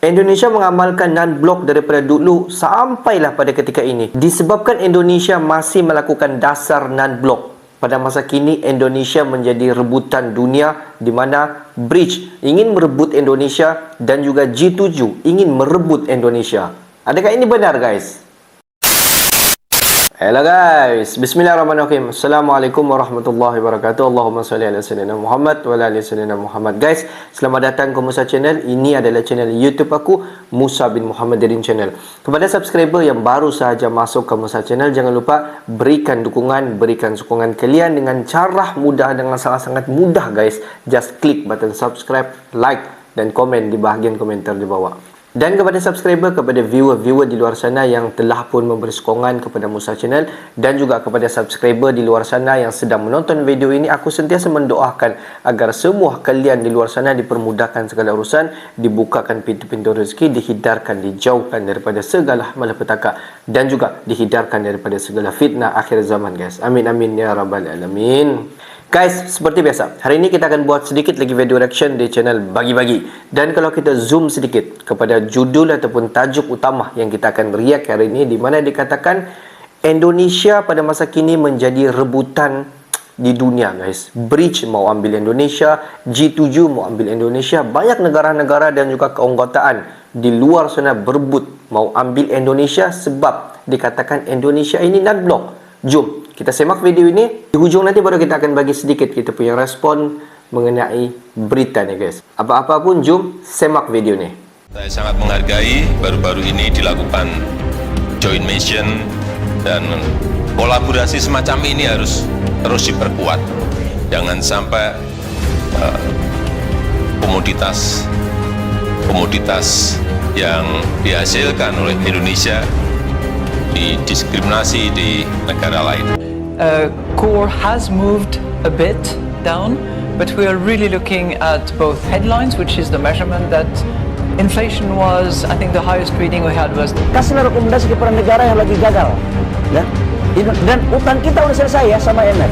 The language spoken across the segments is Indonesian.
Indonesia mengamalkan non-blok daripada dulu sampailah pada ketika ini. Disebabkan Indonesia masih melakukan dasar non-blok. Pada masa kini, Indonesia menjadi rebutan dunia di mana BRICS ingin merebut Indonesia dan juga G7 ingin merebut Indonesia. Adakah ini benar, guys? Hello guys, bismillahirrahmanirrahim. Assalamualaikum warahmatullahi wabarakatuh. Allahumma salli ala sayyidina Muhammad wa ala ali sayyidina Muhammad. Guys, selamat datang ke Musa Channel. Ini adalah channel YouTube aku, Musa bin Muhammadirin Channel. Kepada subscriber yang baru sahaja masuk ke Musa Channel, jangan lupa berikan dukungan, berikan sokongan kalian dengan cara mudah, dengan sangat-sangat mudah guys. Just klik button subscribe, like dan komen di bahagian komentar di bawah. Dan kepada subscriber, kepada viewer-viewer di luar sana yang telah pun memberi sokongan kepada Musa Channel, dan juga kepada subscriber di luar sana yang sedang menonton video ini, aku sentiasa mendoakan agar semua kalian di luar sana dipermudahkan segala urusan, dibukakan pintu-pintu rezeki, dihindarkan, dijauhkan daripada segala malapetaka, dan juga dihindarkan daripada segala fitnah akhir zaman guys. Amin amin ya rabbal alamin. Guys, seperti biasa, hari ini kita akan buat sedikit lagi video reaction di channel Bagi-Bagi. Dan kalau kita zoom sedikit kepada judul ataupun tajuk utama yang kita akan react hari ini, di mana dikatakan Indonesia pada masa kini menjadi rebutan di dunia guys. BRICS mau ambil Indonesia, G7 mau ambil Indonesia, banyak negara-negara dan juga keanggotaan di luar sana berebut mau ambil Indonesia sebab dikatakan Indonesia ini non-blok. Jom kita semak video ini. Di hujung nanti baru kita akan bagi sedikit kita punya respon mengenai berita ni guys. Apa-apa pun jom semak video ni. Saya sangat menghargai baru-baru ini dilakukan joint mission dan kolaborasi semacam ini harus terus diperkuat. Jangan sampai komoditas yang dihasilkan oleh Indonesia didiskriminasi di negara lain. Core has moved a bit down, but we are really looking at both headlines, which is the measurement that inflation was, I think the highest reading we had was. Kasihlah rekomendasi kepada negara yang lagi gagal, ya. Dan utang kita udah selesai ya sama IMF.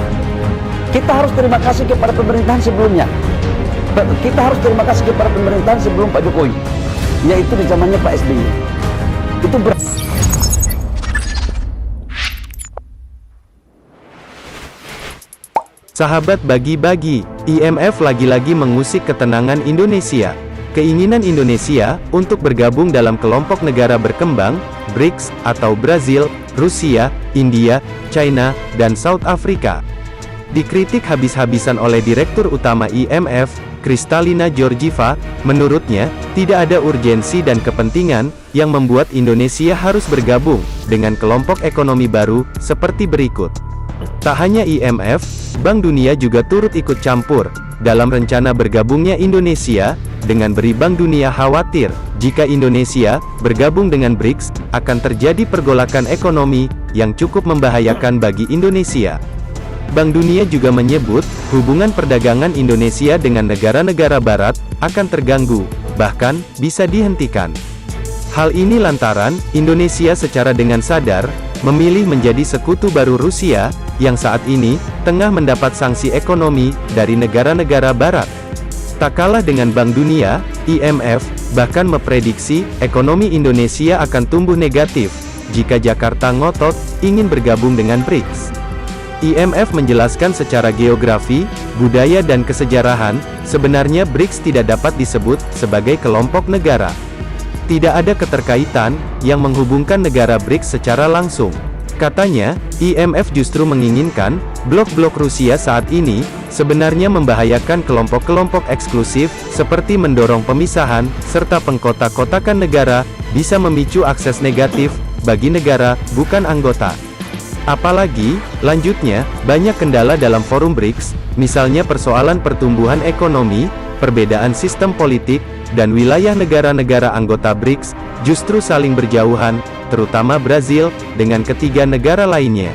Kita harus terima kasih kepada pemerintahan sebelumnya. Kita harus terima kasih kepada pemerintahan sebelum Pak Jokowi, yaitu di zamannya Pak SBY. Itu Sahabat Bagi-Bagi, IMF lagi-lagi mengusik ketenangan Indonesia. Keinginan Indonesia untuk bergabung dalam kelompok negara berkembang, BRICS atau Brazil, Rusia, India, China, dan South Africa. Dikritik habis-habisan oleh Direktur Utama IMF, Kristalina Georgieva, menurutnya, tidak ada urgensi dan kepentingan yang membuat Indonesia harus bergabung dengan kelompok ekonomi baru seperti berikut. Tak hanya IMF, Bank Dunia juga turut ikut campur dalam rencana bergabungnya Indonesia, dengan beri Bank Dunia khawatir jika Indonesia bergabung dengan BRICS, akan terjadi pergolakan ekonomi yang cukup membahayakan bagi Indonesia. Bank Dunia juga menyebut, hubungan perdagangan Indonesia dengan negara-negara barat akan terganggu, bahkan bisa dihentikan. Hal ini lantaran Indonesia secara dengan sadar memilih menjadi sekutu baru Rusia, yang saat ini tengah mendapat sanksi ekonomi dari negara-negara barat. Tak kalah dengan Bank Dunia, IMF bahkan memprediksi ekonomi Indonesia akan tumbuh negatif jika Jakarta ngotot ingin bergabung dengan BRICS. IMF menjelaskan secara geografi, budaya dan kesejarahan, sebenarnya BRICS tidak dapat disebut sebagai kelompok negara. Tidak ada keterkaitan yang menghubungkan negara BRICS secara langsung. Katanya, IMF justru menginginkan blok-blok Rusia saat ini sebenarnya membahayakan kelompok-kelompok eksklusif seperti mendorong pemisahan serta pengkotak-kotakan negara, bisa memicu akses negatif bagi negara bukan anggota. Apalagi, lanjutnya, banyak kendala dalam forum BRICS, misalnya persoalan pertumbuhan ekonomi, perbedaan sistem politik, dan wilayah negara-negara anggota BRICS justru saling berjauhan, terutama Brazil, dengan ketiga negara lainnya.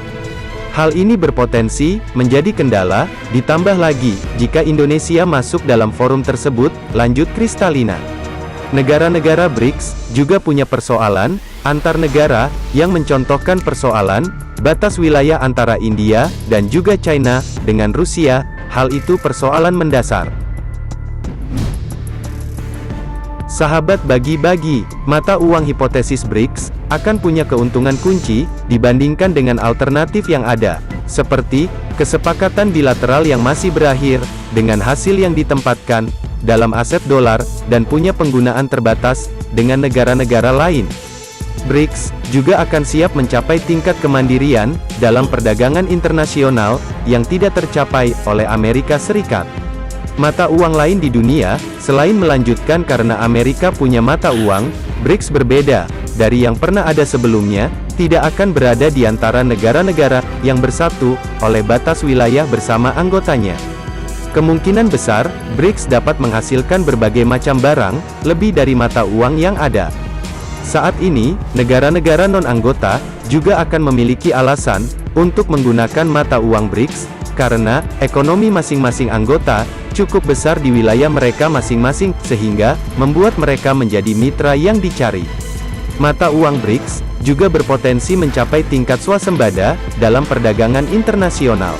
Hal ini berpotensi menjadi kendala, ditambah lagi, jika Indonesia masuk dalam forum tersebut, lanjut Kristalina. Negara-negara BRICS juga punya persoalan antar negara yang mencontohkan persoalan batas wilayah antara India dan juga China dengan Rusia. Hal itu persoalan mendasar. Sahabat bagi-bagi, mata uang hipotesis BRICS akan punya keuntungan kunci dibandingkan dengan alternatif yang ada, seperti kesepakatan bilateral yang masih berakhir dengan hasil yang ditempatkan dalam aset dolar dan punya penggunaan terbatas dengan negara-negara lain. BRICS juga akan siap mencapai tingkat kemandirian dalam perdagangan internasional yang tidak tercapai oleh Amerika Serikat. Mata uang lain di dunia, selain melanjutkan karena Amerika punya mata uang, BRICS berbeda dari yang pernah ada sebelumnya, tidak akan berada di antara negara-negara yang bersatu oleh batas wilayah bersama anggotanya. Kemungkinan besar, BRICS dapat menghasilkan berbagai macam barang, lebih dari mata uang yang ada. Saat ini, negara-negara non-anggota juga akan memiliki alasan untuk menggunakan mata uang BRICS, karena ekonomi masing-masing anggota cukup besar di wilayah mereka masing-masing, sehingga membuat mereka menjadi mitra yang dicari. Mata uang BRICS juga berpotensi mencapai tingkat swasembada dalam perdagangan internasional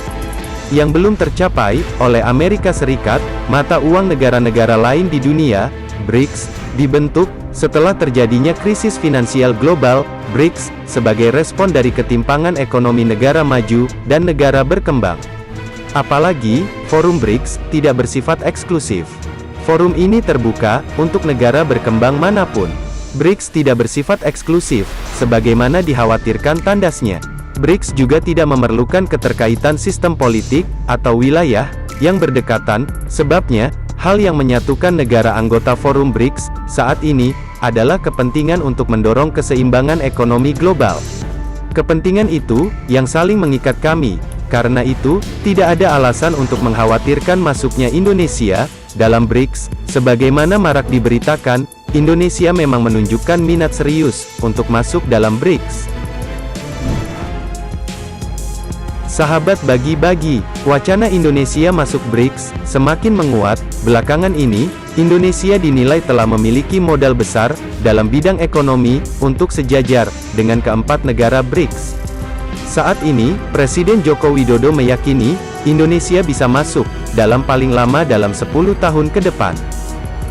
yang belum tercapai oleh Amerika Serikat. Mata uang negara-negara lain di dunia, BRICS, dibentuk setelah terjadinya krisis finansial global. BRICS sebagai respon dari ketimpangan ekonomi negara maju dan negara berkembang. Apalagi, forum BRICS tidak bersifat eksklusif. Forum ini terbuka untuk negara berkembang manapun. BRICS tidak bersifat eksklusif, sebagaimana dikhawatirkan tandasnya. BRICS juga tidak memerlukan keterkaitan sistem politik atau wilayah yang berdekatan, sebabnya, hal yang menyatukan negara anggota forum BRICS saat ini adalah kepentingan untuk mendorong keseimbangan ekonomi global. Kepentingan itu yang saling mengikat kami. Karena itu, tidak ada alasan untuk mengkhawatirkan masuknya Indonesia dalam BRICS. Sebagaimana marak diberitakan, Indonesia memang menunjukkan minat serius untuk masuk dalam BRICS. Sahabat bagi-bagi, wacana Indonesia masuk BRICS semakin menguat. Belakangan ini, Indonesia dinilai telah memiliki modal besar dalam bidang ekonomi untuk sejajar dengan keempat negara BRICS. Saat ini, Presiden Joko Widodo meyakini Indonesia bisa masuk dalam paling lama dalam 10 tahun ke depan.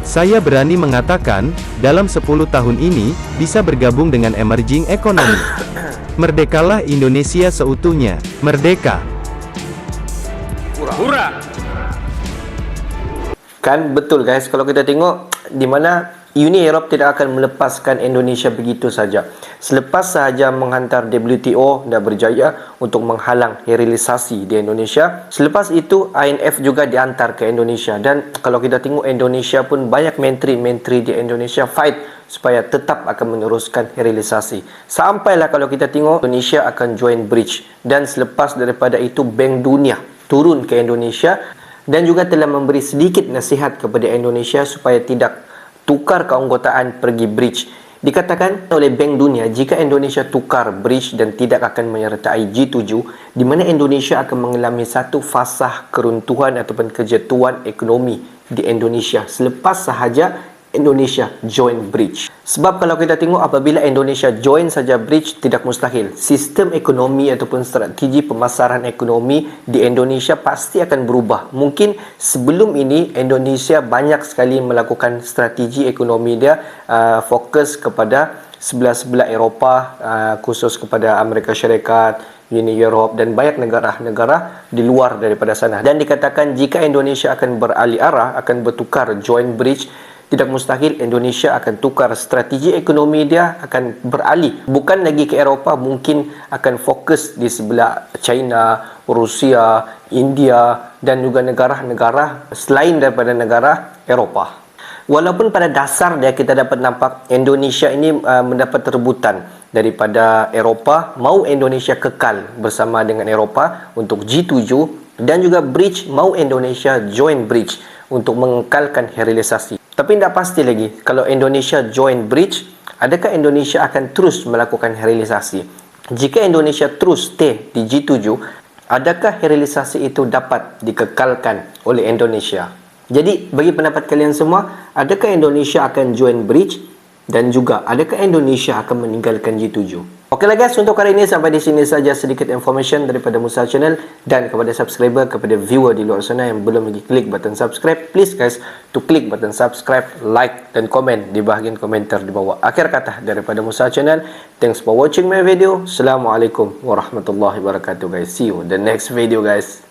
Saya berani mengatakan, dalam 10 tahun ini, bisa bergabung dengan emerging economy. Merdekalah Indonesia seutuhnya. Merdeka! Kan betul guys, kalau kita tengok di mana Uni Eropah tidak akan melepaskan Indonesia begitu saja. Selepas sahaja menghantar WTO dan berjaya untuk menghalang hilirisasi di Indonesia, selepas itu IMF juga diantar ke Indonesia. Dan kalau kita tengok Indonesia pun banyak menteri-menteri di Indonesia fight supaya tetap akan meneruskan hilirisasi. Sampailah kalau kita tengok Indonesia akan join BRICS, dan selepas daripada itu Bank Dunia turun ke Indonesia dan juga telah memberi sedikit nasihat kepada Indonesia supaya tidak tukar keanggotaan pergi BRICS. Dikatakan oleh Bank Dunia, jika Indonesia tukar BRICS dan tidak akan menyertai G7, di mana Indonesia akan mengalami satu fasa keruntuhan ataupun kejatuhan ekonomi di Indonesia selepas sahaja Indonesia join BRICS. Sebab kalau kita tengok apabila Indonesia join saja BRICS, tidak mustahil sistem ekonomi ataupun strategi pemasaran ekonomi di Indonesia pasti akan berubah. Mungkin sebelum ini Indonesia banyak sekali melakukan strategi ekonomi dia fokus kepada sebelah-sebelah Eropah, khusus kepada Amerika Syarikat, Uni Eropah dan banyak negara-negara di luar daripada sana. Dan dikatakan jika Indonesia akan beralih arah, akan bertukar join BRICS, tidak mustahil Indonesia akan tukar strategi ekonomi dia, akan beralih bukan lagi ke Eropah, mungkin akan fokus di sebelah China, Rusia, India dan juga negara-negara selain daripada negara Eropah. Walaupun pada dasar dia kita dapat nampak Indonesia ini mendapat rebutan daripada Eropah, mau Indonesia kekal bersama dengan Eropah untuk G7 dan juga BRICS, mau Indonesia join BRICS untuk mengekalkan hilirisasi. Tapi tidak pasti lagi kalau Indonesia join BRICS, adakah Indonesia akan terus melakukan hilirisasi? Jika Indonesia terus stay di G7, adakah hilirisasi itu dapat dikekalkan oleh Indonesia? Jadi bagi pendapat kalian semua, adakah Indonesia akan join BRICS Dan juga, adakah Indonesia akan meninggalkan G7? Okeylah guys, untuk hari ini sampai di sini saja sedikit information daripada Musa Channel. Dan kepada subscriber, kepada viewer di luar sana yang belum lagi klik button subscribe, please guys to klik button subscribe, like dan komen di bahagian komentar di bawah. Akhir kata daripada Musa Channel, thanks for watching my video. Assalamualaikum warahmatullahi wabarakatuh guys. See you in the next video guys.